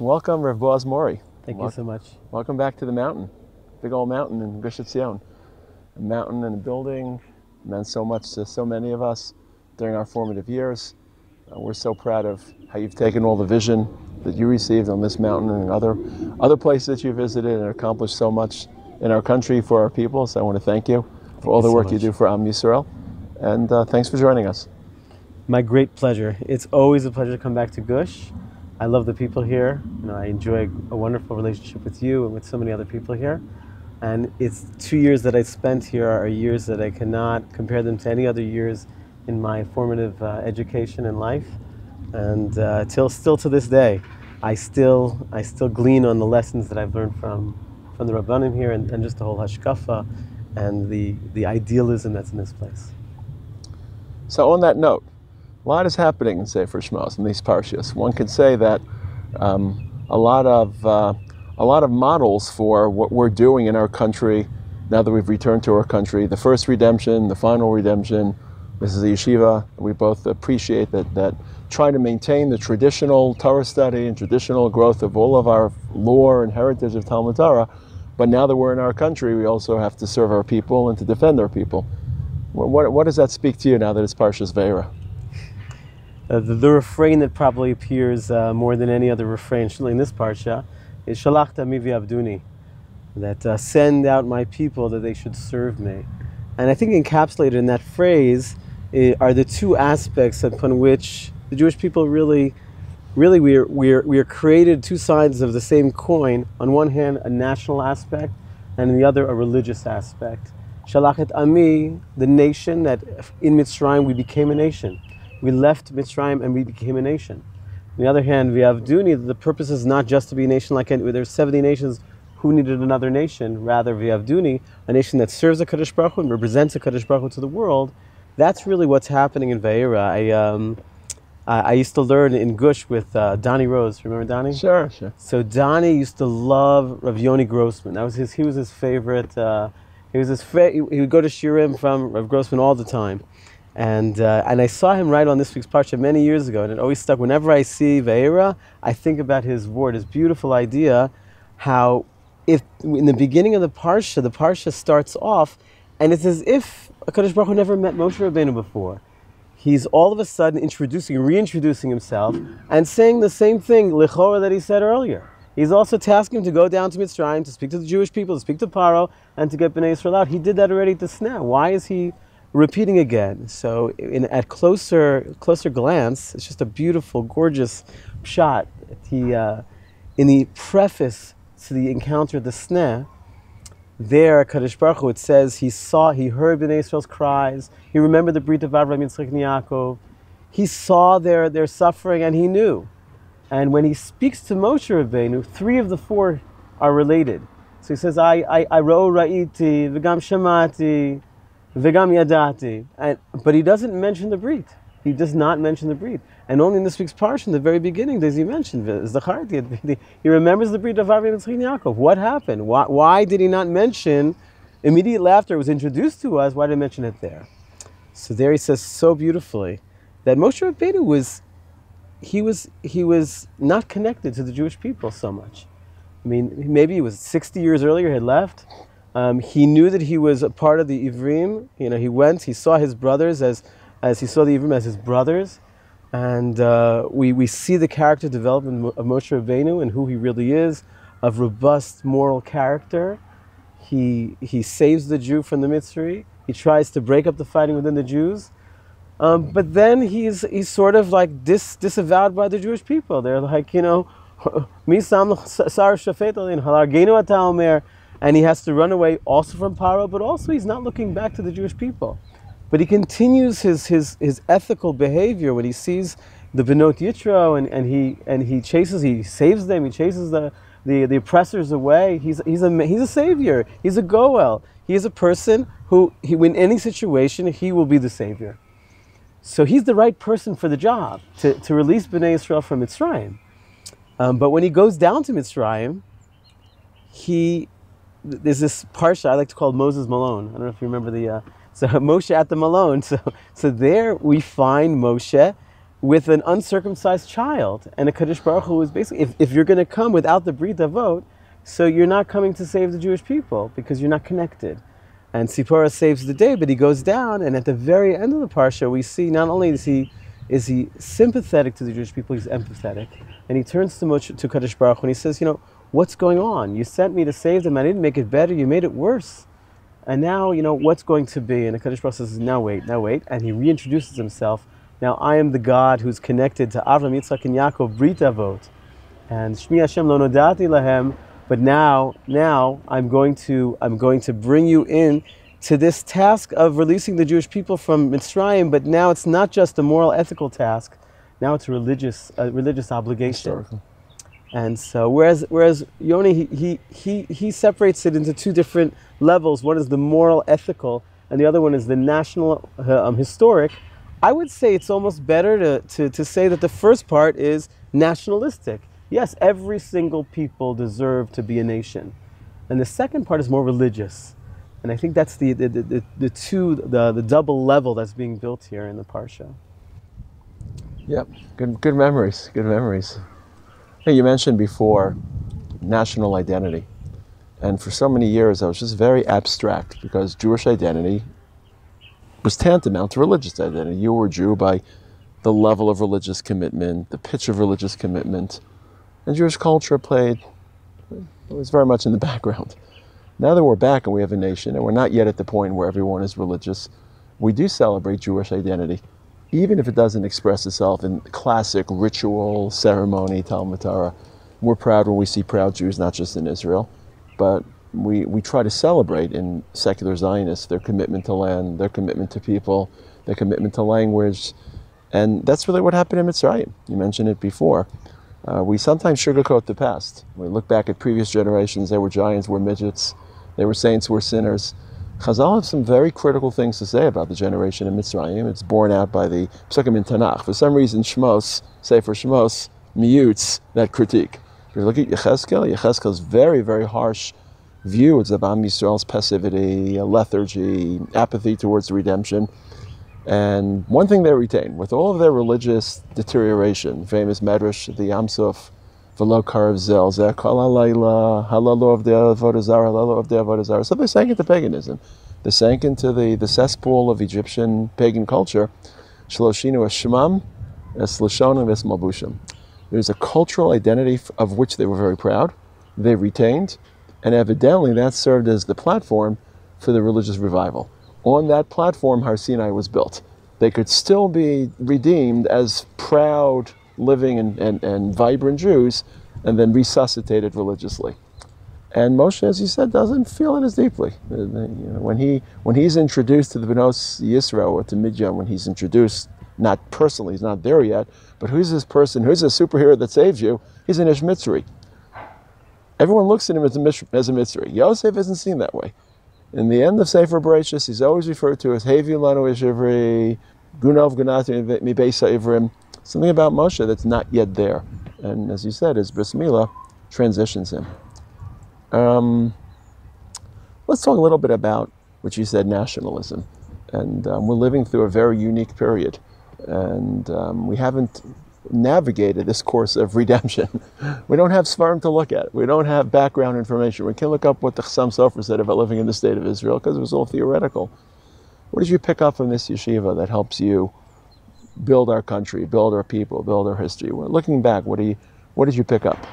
Welcome, Rabbi Boaz Mori. Thank you so much. Welcome back to the mountain, big old mountain in Gush Etzion. A mountain and a building meant so much to so many of us during our formative years. We're so proud of how you've taken all the vision that you received on this mountain and other places that you visited and accomplished so much in our country for our people. So I want to thank you for all the work you do for Am Yisrael. And thanks for joining us. My great pleasure. It's always a pleasure to come back to Gush. I love the people here. I enjoy a wonderful relationship with you and with so many other people here. And it's 2 years that I spent here are years that I cannot compare them to any other years in my formative education and life. And still to this day, I still glean on the lessons that I've learned from the Rabbanim here and just the whole hashkafa and the idealism that's in this place. So on that note, a lot is happening in Sefer Shmos in these parshas. One could say that a lot of models for what we're doing in our country now that we've returned to our country. The first redemption, the final redemption. This is the Yeshiva. We both appreciate that trying to maintain the traditional Torah study and traditional growth of all of our lore and heritage of Talmud Torah. But now that we're in our country, we also have to serve our people and to defend our people. What does that speak to you now that it's Parshas Vaera? The refrain that probably appears more than any other refrain, certainly in this parsha, is Shalachta mi v'yavduni, that send out my people that they should serve me. And I think encapsulated in that phrase are the two aspects upon which the Jewish people really we are created two sides of the same coin. On one hand, a national aspect, and on the other, a religious aspect. Shalachet ami, the nation that in Mitzrayim we became a nation. We left Mitzrayim and we became a nation. On the other hand, v'yavduni, the purpose is not just to be a nation like there's 70 nations who needed another nation. Rather, v'yavduni, a nation that serves the Kadosh Baruch Hu and represents the Kadosh Baruch Hu to the world. That's really what's happening in Vaera. I used to learn in Gush with Donnie Rose. Remember Donnie? Sure. So Donnie used to love Rav Yoni Grossman. He was his favorite. He would go to Shirim from Rav Grossman all the time. And I saw him write on this week's parsha many years ago, and it always stuck. Whenever I see Vaera, I think about his word, his beautiful idea, how if in the beginning of the parsha starts off, and it's as if HaKadosh Baruch Hu never met Moshe Rabbeinu before. He's all of a sudden reintroducing himself, and saying the same thing, l'chora, that he said earlier. He's also tasking him to go down to Mitzrayim, to speak to the Jewish people, to speak to Paro, and to get Bnei Yisrael out. He did that already at the Sneh. Why is he repeating again? So at closer glance, it's just a beautiful, gorgeous shot. In the preface to the encounter at the Sneh, there, Kadosh Baruch Hu, it says he heard Bnei Yisrael's cries. He remembered the Brit of Avraham, Yitzchak, and Yaakov. He saw their suffering, and he knew. And when he speaks to Moshe Rabbeinu, 3 of the 4 are related. So he says, I ro ra'iti, v'gam shamati, v'gam yadati. But he doesn't mention the Brit. He does not mention the Brit. And only in this week's parsha, in the very beginning, does he mention the He remembers the Brit of Avraham, Yitzchak, and Yaakov. What happened? Why did he not mention, immediately after it was introduced to us, why did he mention it there? So there he says so beautifully that Moshe Rabbeinu was not connected to the Jewish people so much. I mean, maybe he was 60 years earlier, had left. He knew that he was a part of the Ivrim. He saw his brothers as he saw the Ivrim as his brothers. And we see the character development of Moshe Rabbeinu and who he really is, of robust moral character. He saves the Jew from the Mitzri. He tries to break up the fighting within the Jews. But then he's sort of like disavowed by the Jewish people. They're like, Mi sam sar shafet in halargenu ata omer, and he has to run away also from Paro, but also he's not looking back to the Jewish people. But he continues his ethical behavior when he sees the Benot Yitro and he saves them, he chases the oppressors away. He's a savior. He's a goel. He is a person who in any situation he will be the savior. So he's the right person for the job to release Bnei Yisrael from Mitzrayim. But when he goes down to Mitzrayim, there's this parsha I like to call Moses Malone. I don't know if you remember so Moshe at the Malone. So there we find Moshe with an uncircumcised child. And a Kadosh Baruch Hu is basically, if you're going to come without the Brit Avot, so you're not coming to save the Jewish people because you're not connected. And Sipporah saves the day, but he goes down, and at the very end of the parsha, we see not only is he sympathetic to the Jewish people, he's empathetic. And he turns to Moshe, to Kadosh Baruch Hu, and he says, what's going on? You sent me to save them, I didn't make it better, you made it worse. And now, what's going to be? And the Kadosh Baruch Hu says, now wait. And he reintroduces himself. Now I am the God who's connected to Avraham, Yitzchak, and Yaakov, Brit Avot. And Shmi Hashem lo nodati lahem. But now I'm going to bring you in to this task of releasing the Jewish people from Mitzrayim. But now it's not just a moral, ethical task. Now it's a religious obligation. Historical. And so, whereas Yoni, he separates it into two different levels. One is the moral, ethical, and the other one is the national, historic. I would say it's almost better to say that the first part is nationalistic. Yes, every single people deserve to be a nation. And the second part is more religious. And I think that's the double level that's being built here in the Parsha. Yep, good memories, good memories. Hey, you mentioned before national identity. And for so many years I was just very abstract because Jewish identity was tantamount to religious identity. You were a Jew by the level of religious commitment, the pitch of religious commitment. And Jewish culture was very much in the background. Now that we're back and we have a nation, and we're not yet at the point where everyone is religious, we do celebrate Jewish identity, even if it doesn't express itself in classic ritual, ceremony, Talmud Torah. We're proud when we see proud Jews, not just in Israel, but we try to celebrate in secular Zionists their commitment to land, their commitment to people, their commitment to language. And that's really what happened in Mitzrayim. You mentioned it before. We sometimes sugarcoat the past. We look back at previous generations. They were giants, we're midgets. They were saints, we're sinners. Chazal have some very critical things to say about the generation in Mitzrayim. It's borne out by the Psukim in Tanakh. For some reason, Shmos, Sefer Shmos, mutes that critique. If you look at Yechezkel's very, very harsh view. It's about Yisrael's passivity, lethargy, apathy towards redemption. And one thing they retain, with all of their religious deterioration, famous Medrash, the Yam Suf, V'lo Karav Zel, Zeh Kol HaLayla, Halalo of the Avodah Zarah, Halalo of the Avodah Zarah. So they sank into paganism. They sank into the cesspool of Egyptian pagan culture. Shloshinu Eshmam, Es Lashonim, Es Malbushim. There's a cultural identity of which they were very proud. They retained, and evidently that served as the platform for the religious revival. On that platform, Har Sinai was built. They could still be redeemed as proud, living and vibrant Jews, and then resuscitated religiously. And Moshe, as you said, doesn't feel it as deeply. When he's introduced to the Bnos'ei Yisrael, or to Midya, when he's introduced, not personally, he's not there yet, but who's this person, who's a superhero that saves you? He's an Ish Mitzri. Everyone looks at him as a Mitzri. Yosef isn't seen that way. In the end of Sefer Bereshis, he's always referred to as Hevi Lanu Ish Ivri, Gunov Gunati Mibeisa Ivrim. Something about Moshe that's not yet there. And as you said, his Bris Milah transitions him. Let's talk a little bit about what you said, nationalism. And we're living through a very unique period. And we haven't navigated this course of redemption. We don't have Sfarim to look at. We don't have background information. We can't look up what the Chassam Sofer said about living in the state of Israel because it was all theoretical. What did you pick up from this yeshiva that helps you build our country, build our people, build our history? Looking back, what did you pick up?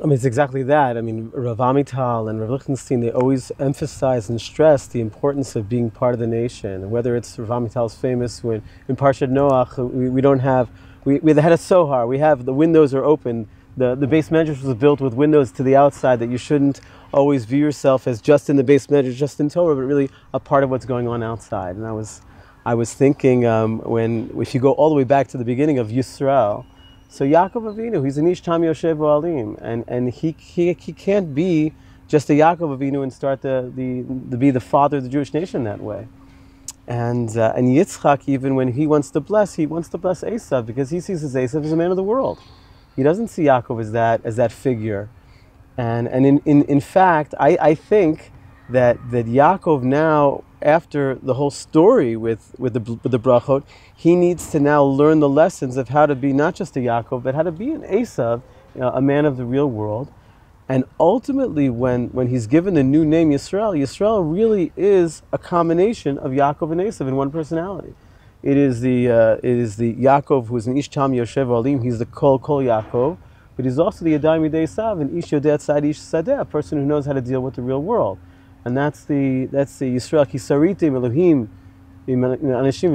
I mean, it's exactly that. I mean, Rav Amital and Rav Lichtenstein, they always emphasize and stress the importance of being part of the nation. Whether it's Rav Amital's famous when in Parshat Noach, we don't have, we had a Sohar, we have the windows are open. The base medrash was built with windows to the outside, that you shouldn't always view yourself as just in the base medrash, just in Torah, but really a part of what's going on outside. And I was thinking if you go all the way back to the beginning of Yisrael, so Yaakov Avinu, he's an Ish Tam Yoshev Alim, and he can't be just a Yaakov Avinu and start to be the father of the Jewish nation that way. And Yitzchak, even when he wants to bless Esav, because he sees Esav as a man of the world. He doesn't see Yaakov as that figure. And in fact, I think that Yaakov now, after the whole story with the brachot, he needs to now learn the lessons of how to be not just a Yaakov, but how to be an Esav, a man of the real world. And ultimately, when he's given the new name Yisrael, Yisrael really is a combination of Yaakov and Esav in one personality. It is the Yaakov who is an Ish Tam Yoshev Olim. He's the Kol Yaakov, but he's also the Yadayim Yidei Esav, an Ish Yodeh Tzad Ish Sadeh, a person who knows how to deal with the real world. And that's the Yisrael Kisaritim Elohim Anashim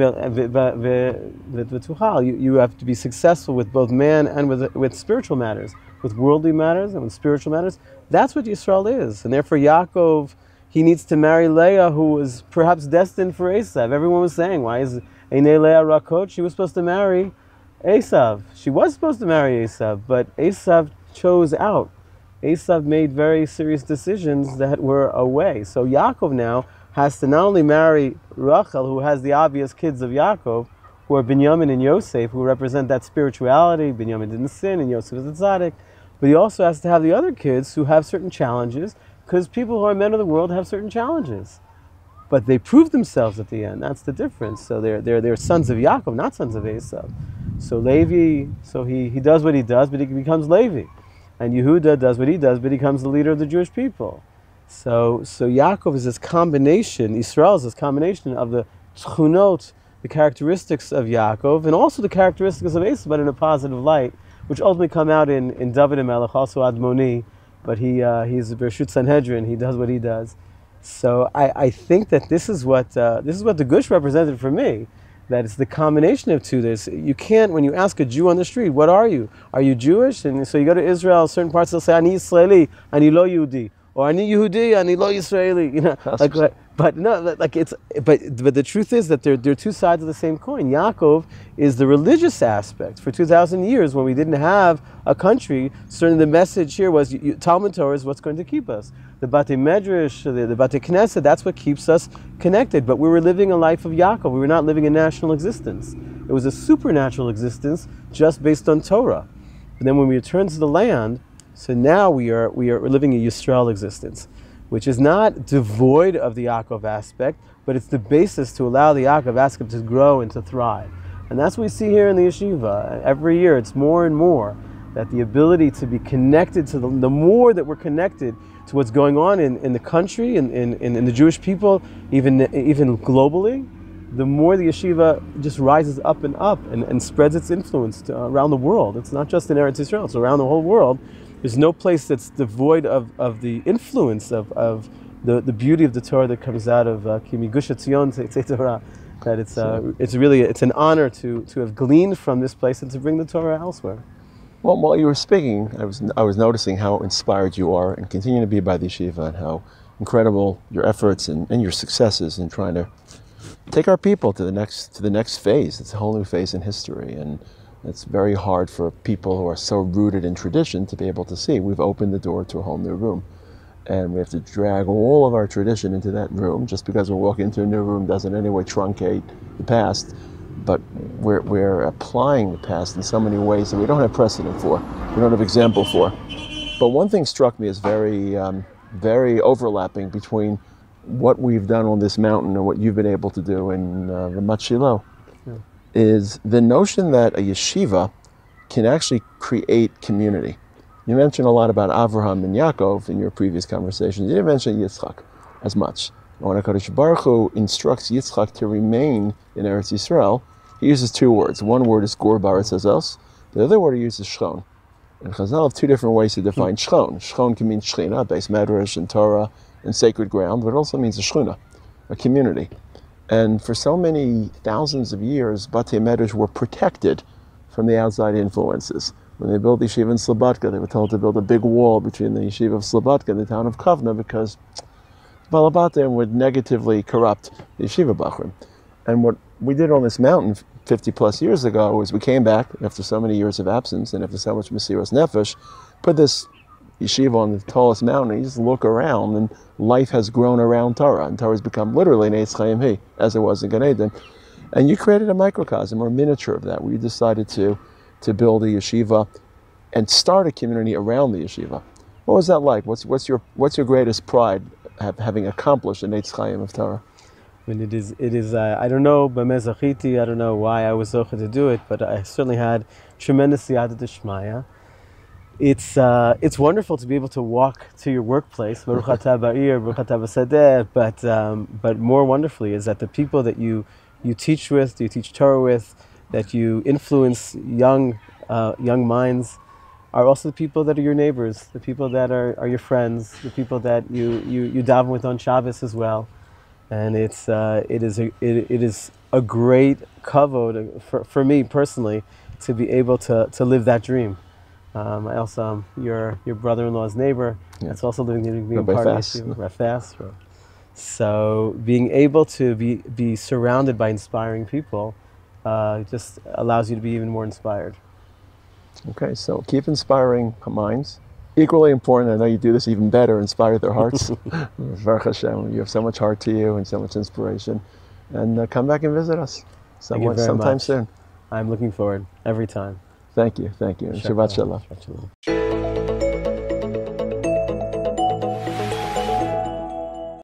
V'Tuchal. You have to be successful with both man and with spiritual matters, with worldly matters and with spiritual matters. That's what Yisrael is. And therefore Yaakov, he needs to marry Leah, who was perhaps destined for Esav. Everyone was saying, why is Einei Leah Rakot? She was supposed to marry Esav. She was supposed to marry Esav, but Esav chose out. Esav made very serious decisions that were away. So Yaakov now has to not only marry Rachel, who has the obvious kids of Yaakov, who are Binyamin and Yosef, who represent that spirituality. Binyamin didn't sin and Yosef is a tzaddik. But he also has to have the other kids who have certain challenges, because people who are men of the world have certain challenges. But they prove themselves at the end. That's the difference. So they're sons of Yaakov, not sons of Esav. So Levi, so he does what he does, but he becomes Levi. And Yehuda does what he does, but he becomes the leader of the Jewish people. So Yaakov is this combination, Yisrael is this combination of the tchunot, the characteristics of Yaakov, and also the characteristics of Esav, but in a positive light, which ultimately come out in David HaMelech, also Admoni, but he's a Bereshut Sanhedrin, he does what he does. So I think that this is what the Gush represented for me, that it's the combination of two. You can't, when you ask a Jew on the street, what are you? Are you Jewish? And so you go to Israel, certain parts they'll say, Ani Israeli, Ani lo Yehudi, or Ani Yehudi, Ani lo Israeli. You know, but the truth is that they're two sides of the same coin. Yaakov is the religious aspect. For 2,000 years, when we didn't have a country, certainly the message here was Talmud Torah is what's going to keep us. The Bate Medrash, the Bate Knesset, that's what keeps us connected. But we were living a life of Yaakov. We were not living a national existence. It was a supernatural existence just based on Torah. And then when we return to the land, so now we're living a Yisrael existence, which is not devoid of the Yaakov aspect, but it's the basis to allow the Yaakov aspect to grow and to thrive. And that's what we see here in the yeshiva. Every year it's more and more that the ability to be connected to the more that we're connected to what's going on in the country, in the Jewish people, even globally, the more the yeshiva just rises up and spreads its influence around the world. It's not just in Eretz Yisrael, it's around the whole world. There's no place that's devoid of the influence of the beauty of the Torah that comes out of Kimi Gush Chatzion Torah. That it's an honor to have gleaned from this place and to bring the Torah elsewhere. Well, while you were speaking, I was noticing how inspired you are and continue to be by the yeshiva, and how incredible your efforts and your successes in trying to take our people to the next phase. It's a whole new phase in history, and it's very hard for people who are so rooted in tradition to be able to see. We've opened the door to a whole new room, and we have to drag all of our tradition into that room. Just because we're walking into a new room doesn't in any way truncate the past, but we're applying the past in so many ways that we don't have precedent for, we don't have example for. But one thing struck me as very overlapping between what we've done on this mountain and what you've been able to do in Ramat Shilo, is the notion that a yeshiva can actually create community. You mentioned a lot about Avraham and Yaakov in your previous conversations. You didn't mention Yitzchak as much. When HaKadosh Baruch Hu instructs Yitzchak to remain in Eretz Yisrael, he uses two words. One word is Gur Baretz Hazos. The other word he uses Shchon. And Chazal have two different ways to define Shchon. Shchon can mean Shechina, base Medrash and Torah and sacred ground, but it also means a Shchuna, a community. And for so many thousands of years, Batei Medrash were protected from the outside influences. When they built the Yeshiva in Slobodka, they were told to build a big wall between the Yeshiva of Slobodka and the town of Kovna because Balabatim would negatively corrupt the Yeshiva Bachrim. And what we did on this mountain 50 plus years ago was we came back after so many years of absence and after so much Mesiras Nefesh, put this yeshiva on the tallest mountain, and you just look around and life has grown around Torah, and Torah has become literally an Eitz Chaim Hi, as it was in Gan Eden. And you created a microcosm or miniature of that, where you decided to build a yeshiva and start a community around the yeshiva. What was that like? What's your greatest pride having accomplished an Eitz Chaim of Torah. I mean, it is. I don't know, b'mezachiti. I don't know why I was zocheh to do it, but I certainly had tremendous siyata d'shmaya. It's wonderful to be able to walk to your workplace, Baruch atah ba'ir, Baruch atah b'sadeh, but more wonderfully is that the people that you teach with, you teach Torah with, that you influence young minds, are also the people that are your neighbors, the people that are your friends, the people that you daven with on Shabbos as well. And it is a great kavod for me personally to be able to live that dream. I also am your brother-in-law's neighbor. Yeah. That's also living being Rabbi part Fass. of Yeshiva, Fass. So being able to be surrounded by inspiring people just allows you to be even more inspired. Okay, so keep inspiring minds. Equally important, I know you do this even better, inspire their hearts. Baruch Hashem, you have so much heart to you and so much inspiration. And come back and visit us sometime soon. I'm looking forward every time. Thank you. And Shabbat Shalom.